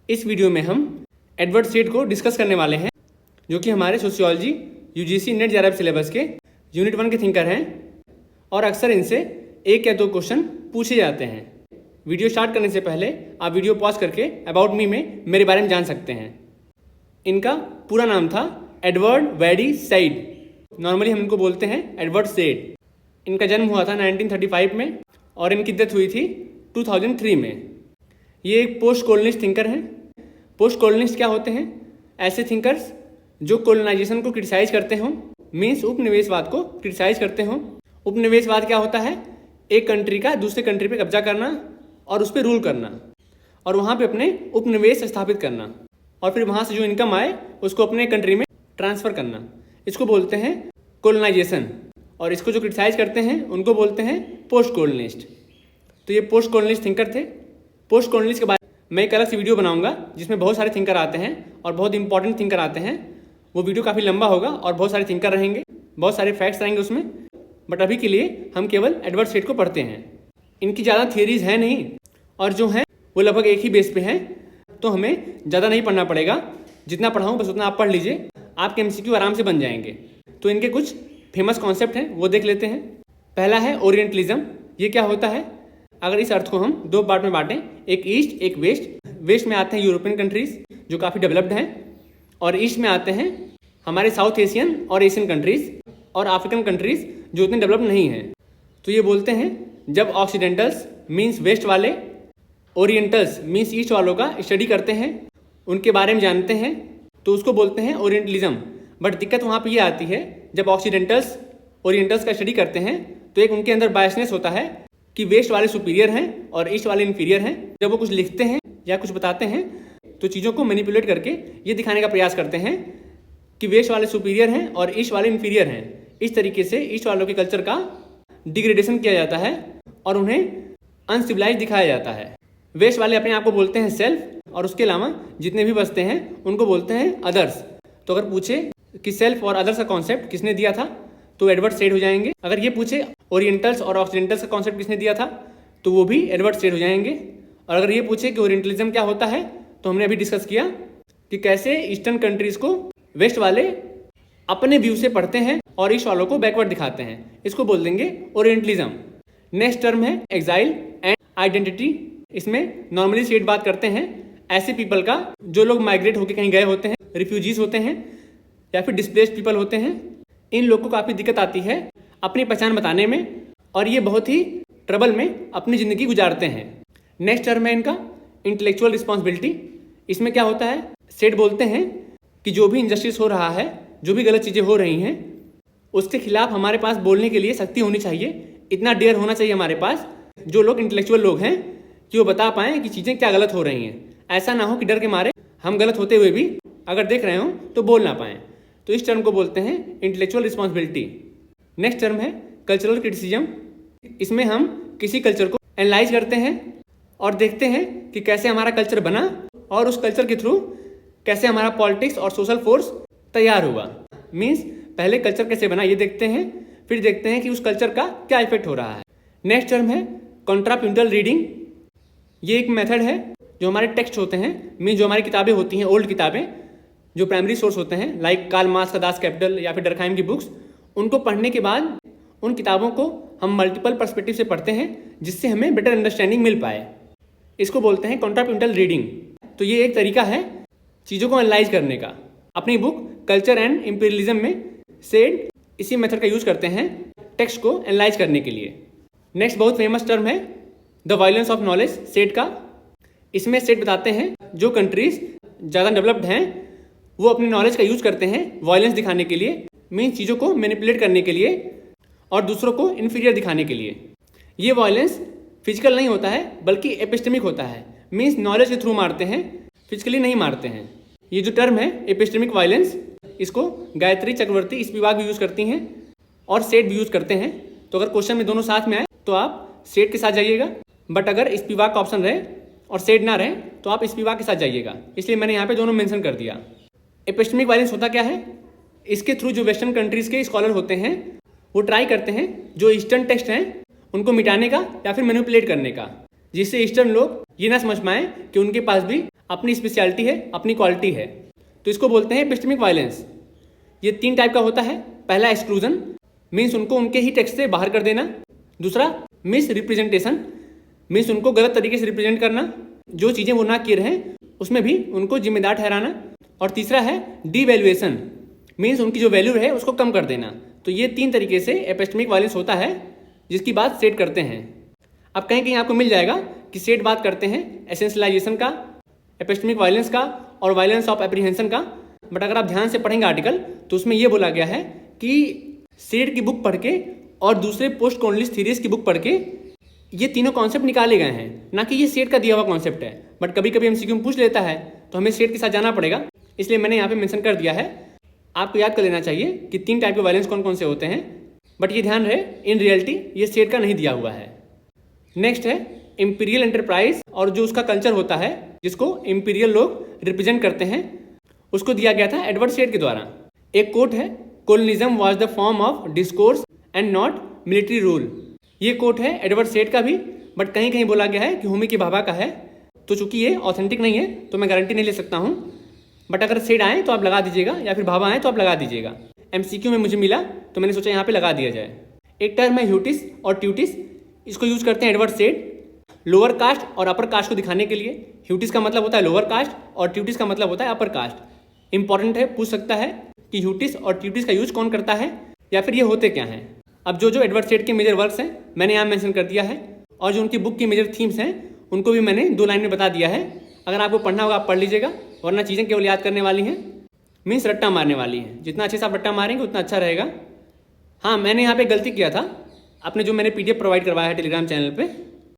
इस वीडियो में हम एडवर्ड सेड को डिस्कस करने वाले हैं, जो कि हमारे sociology UGC net JRF syllabus के यूनिट 1 के थिंकर हैं और अक्सर इनसे 1 या 2 क्वेश्चन पूछे जाते हैं। वीडियो स्टार्ट करने से पहले आप वीडियो पॉज करके अबाउट मी में मेरे बारे में जान सकते हैं। इनका पूरा नाम था एडवर्ड वैडी सेड, नॉर्मली हम इनको बोलते हैं एडवर्ड सेड। इनका जन्म हुआ था 1935 में और इनकी डेथ हुई थी 2003 में। ये एक पोस्ट कॉलोनिस्ट थिंकर हैं। पोस्ट कॉलोनिस्ट क्या होते हैं? ऐसे थिंकर्स जो कॉलोनाइजेशन को क्रिटिसाइज करते हों, मीन्स उपनिवेशवाद को क्रिटिसाइज करते हों। उपनिवेशवाद क्या होता है? एक कंट्री का दूसरे कंट्री पे कब्जा करना और उस पर रूल करना और वहाँ पे अपने उपनिवेश स्थापित करना और फिर वहाँ से जो इनकम आए उसको अपने कंट्री में ट्रांसफ़र करना। इसको बोलते हैं कॉलोनाइजेशन और इसको जो क्रिटिसाइज करते हैं उनको बोलते हैं पोस्ट कॉलोनिस्ट। तो ये पोस्ट कॉलोनिस्ट थिंकर थे। पोस्ट कॉलोनिस्ट के बारे में मैं एक अलग से वीडियो बनाऊंगा जिसमें बहुत सारे थिंकर आते हैं और बहुत इंपॉर्टेंट थिंकर आते हैं। वो वीडियो काफ़ी लंबा होगा और बहुत सारे थिंकर रहेंगे, बहुत सारे फैक्ट्स रहेंगे उसमें, बट अभी के लिए हम केवल एडवर्ड सेड को पढ़ते हैं। इनकी ज़्यादा थियरीज हैं नहीं और जो हैं वो लगभग एक ही बेस पे हैं, तो हमें ज़्यादा नहीं पढ़ना पड़ेगा। जितना पढ़ाऊँ बस उतना आप पढ़ लीजिए, आपके MCQ आराम से बन जाएंगे। तो इनके कुछ फेमस कॉन्सेप्ट हैं वो देख लेते हैं। पहला है ओरिएंटलिज्म। ये क्या होता है? अगर इस अर्थ को हम 2 पार्ट में बांटें, एक ईस्ट एक वेस्ट। वेस्ट में आते हैं यूरोपियन कंट्रीज़ जो काफ़ी डेवलप्ड हैं और ईस्ट में आते हैं हमारे साउथ एशियन और एशियन कंट्रीज़ और अफ्रीकन कंट्रीज़ जो उतने डेवलप नहीं हैं। तो ये बोलते हैं जब ऑक्सीडेंटल्स मीन्स वेस्ट वाले ओरिएंटल्स मीन्स ईस्ट वालों का स्टडी करते हैं, उनके बारे में जानते हैं, तो उसको बोलते हैं ओरिएंटलिज्म। बट दिक्कत वहाँ पे ये आती है जब ऑक्सीडेंटल्स ओरिएंटल्स का स्टडी करते हैं तो एक उनके अंदर बायसनेस होता है कि वेस्ट वाले सुपीरियर हैं और ईस्ट वाले इन्फीरियर हैं। जब वो कुछ लिखते हैं या कुछ बताते हैं तो चीज़ों को मैनिपुलेट करके ये दिखाने का प्रयास करते हैं कि वेस्ट वाले सुपीरियर हैं और ईस्ट वाले इन्फीरियर हैं। इस तरीके से ईस्ट वालों के कल्चर का डिग्रेडेशन किया जाता है और उन्हें अनसिविलाइज दिखाया जाता है। वेस्ट वाले अपने आप को बोलते हैं सेल्फ और उसके अलावा जितने भी बचते हैं उनको बोलते हैं अदर्स। तो अगर पूछे कि सेल्फ और अदर्स का कॉन्सेप्ट किसने दिया था तो एडवर्ड सेड हो जाएंगे। अगर ये पूछे ओरिएंटल्स और ऑक्सीडेंटल्स का कॉन्सेप्ट किसने दिया था तो वो भी एडवर्ड सेड हो जाएंगे। और अगर ये पूछे कि ओरिएंटलिज्म क्या होता है तो हमने अभी डिस्कस किया कि कैसे ईस्टर्न कंट्रीज़ को वेस्ट वाले अपने व्यू से पढ़ते हैं और ईस्ट वालों को बैकवर्ड दिखाते हैं। इसको बोल देंगे ओरिएंटलिज्म। नेक्स्ट टर्म है एग्जाइल एंड आइडेंटिटी। इसमें नॉर्मली सेड बात करते हैं ऐसे पीपल का जो लोग माइग्रेट होकर कहीं गए होते हैं, रिफ्यूजीज होते हैं या फिर डिस्प्लेस्ड पीपल होते हैं। इन लोग को काफ़ी दिक्कत आती है अपनी पहचान बताने में और ये बहुत ही ट्रबल में अपनी ज़िंदगी गुजारते हैं। नेक्स्ट टर्म है इनका इंटेलेक्चुअल रिस्पॉन्सिबिलिटी। इसमें क्या होता है? सेड बोलते हैं कि जो भी इनजस्टिस हो रहा है, जो भी गलत चीज़ें हो रही हैं, उसके खिलाफ हमारे पास बोलने के लिए शक्ति होनी चाहिए, इतना डेयर होना चाहिए हमारे पास, जो लोग इंटेलेक्चुअल लोग हैं कि वो बता पाएँ कि चीज़ें क्या गलत हो रही हैं। ऐसा ना हो कि डर के मारे हम गलत होते हुए भी अगर देख रहे हों तो बोल ना पाएँ। तो इस टर्म को बोलते हैं इंटेलेक्चुअल रिस्पॉन्सिबिलिटी। नेक्स्ट टर्म है कल्चरल क्रिटिसिज्म। इसमें हम किसी कल्चर को एनालाइज करते हैं और देखते हैं कि कैसे हमारा कल्चर बना और उस कल्चर के थ्रू कैसे हमारा पॉलिटिक्स और सोशल फोर्स तैयार हुआ। मीन्स पहले कल्चर कैसे बना ये देखते हैं, फिर देखते हैं कि उस कल्चर का क्या इफेक्ट हो रहा है। नेक्स्ट टर्म है कॉन्ट्रापुंटल रीडिंग। ये एक मेथड है जो हमारे टेक्स्ट होते हैं, मीन्स जो हमारी किताबें होती हैं, ओल्ड किताबें जो प्राइमरी सोर्स होते हैं, लाइक कार्ल मार्क्स का दास कैपिटल या फिर डर्कहाइम की बुक्स, उनको पढ़ने के बाद उन किताबों को हम मल्टीपल पर्सपेक्टिव से पढ़ते हैं जिससे हमें बेटर अंडरस्टैंडिंग मिल पाए। इसको बोलते हैं कॉन्ट्रापुंटल रीडिंग। तो ये एक तरीका है चीज़ों को एनालाइज करने का। अपनी बुक कल्चर एंड इम्पीरियलिज्म में सेड इसी मेथड का यूज़ करते हैं टेक्स्ट को एनालाइज करने के लिए। नेक्स्ट बहुत फेमस टर्म है the violence of knowledge said का। इसमें सेड बताते हैं जो कंट्रीज ज़्यादा डेवलप्ड हैं वो अपनी नॉलेज का यूज़ करते हैं वायलेंस दिखाने के लिए, मीन्स चीज़ों को मैनिपुलेट करने के लिए और दूसरों को इन्फीरियर दिखाने के लिए। ये वायलेंस फिजिकल नहीं होता है बल्कि एपिस्टेमिक होता है, मीन्स नॉलेज के थ्रू मारते हैं, फिजिकली नहीं मारते हैं। ये जो टर्म है एपिस्टेमिक वायलेंस, इसको गायत्री चक्रवर्ती स्पिवाक भी यूज़ करती हैं और सेड भी यूज़ करते हैं। तो अगर क्वेश्चन में दोनों साथ में आए तो आप सेड के साथ जाइएगा, बट अगर स्पिवाक का ऑप्शन रहे और सेड ना रहे तो आप स्पिवाक के साथ जाइएगा। इसलिए मैंने यहाँ पे दोनों मेंशन कर दिया। एपिस्टेमिक वायलेंस होता क्या है? इसके थ्रू जो वेस्टर्न कंट्रीज़ के स्कॉलर होते हैं वो ट्राई करते हैं जो ईस्टर्न टेक्स्ट हैं उनको मिटाने का या फिर मैनिपुलेट करने का। जिससे ईस्टर्न लोग ये ना समझ पाएं कि उनके पास भी अपनी स्पेशलिटी है, अपनी क्वालिटी है। तो इसको बोलते हैं एपिस्टेमिक वायलेंस। ये 3 टाइप का होता है। पहला एक्सक्लूजन, मीन्स उनको उनके ही टेक्स्ट से बाहर कर देना। दूसरा मिस रिप्रेजेंटेशन, मीन्स उनको गलत तरीके से रिप्रेजेंट करना, जो चीज़ें वो ना किए रहें उसमें भी उनको जिम्मेदार ठहराना। और तीसरा है डीवैल्यूएशन, मीन्स उनकी जो वैल्यू है उसको कम कर देना। तो ये 3 तरीके से एपिस्टेमिक वायलेंस होता है, जिसकी बात सेट करते हैं। अब कहीं कहीं आपको मिल जाएगा कि सेट बात करते हैं एसेंशियलाइजेशन का, एपिस्टेमिक वायलेंस का और वायलेंस ऑफ एप्रीहेंशन का। बट अगर आप ध्यान से पढ़ेंगे आर्टिकल तो उसमें यह बोला गया है कि सेट की बुक पढ़ के और दूसरे पोस्ट कॉर्नलिस थ्योरीज की बुक पढ़ के ये तीनों कॉन्सेप्ट निकाले गए हैं, ना कि ये सेट का दिया हुआ कॉन्सेप्ट है। बट कभी कभी एमसीक्यू में पूछ लेता है तो हमें सेट के साथ जाना पड़ेगा, इसलिए मैंने यहाँ पे मेंशन कर दिया है। आपको याद कर लेना चाहिए कि 3 टाइप के वायलेंस कौन कौन से होते हैं। बट ये ध्यान रहे इन रियलिटी ये सेट का नहीं दिया हुआ है। नेक्स्ट है इंपीरियल एंटरप्राइज, और जो उसका कल्चर होता है जिसको इंपीरियल लोग रिप्रेजेंट करते हैं, उसको दिया गया था एडवर्ड सेड के द्वारा। एक कोट है, colonism was the form of discourse and not military rule. ये कोट है एडवर्ड सेड का भी, बट कहीं कहीं बोला गया है कि होमी की भाभा का है। तो चूंकि ये ऑथेंटिक नहीं है तो मैं गारंटी नहीं ले सकता हूँ। बट अगर सेड आए तो आप लगा दीजिएगा, या फिर भाभा आए तो आप लगा दीजिएगा। एमसीक्यू में मुझे मिला तो मैंने सोचा यहाँ पे लगा दिया जाए। एक टर्म है ह्यूटिस और ट्यूटिस, इसको यूज करते हैं एडवर्ड सेड लोअर कास्ट और अपर कास्ट को दिखाने के लिए। ह्यूटिस का मतलब होता है लोअर कास्ट और ट्यूटिस का मतलब होता है अपर कास्ट। इंपॉर्टेंट है, पूछ सकता है कि ह्यूटिस और ट्यूटिस का यूज कौन करता है या फिर ये होते क्या हैं। अब जो जो एडवर्ड सेड के मेजर वर्क्स हैं मैंने यहाँ मेंशन कर दिया है, और जो उनकी बुक की मेजर थीम्स हैं उनको भी मैंने 2 लाइन में बता दिया है। अगर आपको पढ़ना होगा आप पढ़ लीजिएगा, वरना चीज़ें केवल याद करने वाली हैं, मीन्स रट्टा मारने वाली हैं। जितना अच्छे से आप रट्टा मारेंगे उतना अच्छा रहेगा। हाँ, मैंने यहाँ पे गलती किया था, आपने जो मैंने PDF प्रोवाइड करवाया है टेलीग्राम चैनल पे,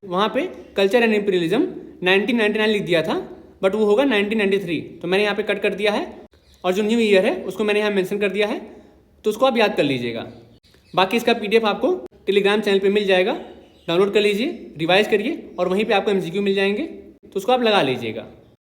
वहाँ पे कल्चर एंड इंपीरियलिज्म 1999 लिख दिया था, बट वो होगा 1993। तो मैंने यहाँ पे कट कर दिया है, और जो न्यू ईयर है उसको मैंने यहाँ मेंशन कर दिया है, तो उसको आप याद कर लीजिएगा। बाकी इसका PDF आपको टेलीग्राम चैनल पे मिल जाएगा, डाउनलोड कर लीजिए, रिवाइज करिए, और वहीं पे आपको MCQ मिल जाएंगे, तो उसको आप लगा लीजिएगा।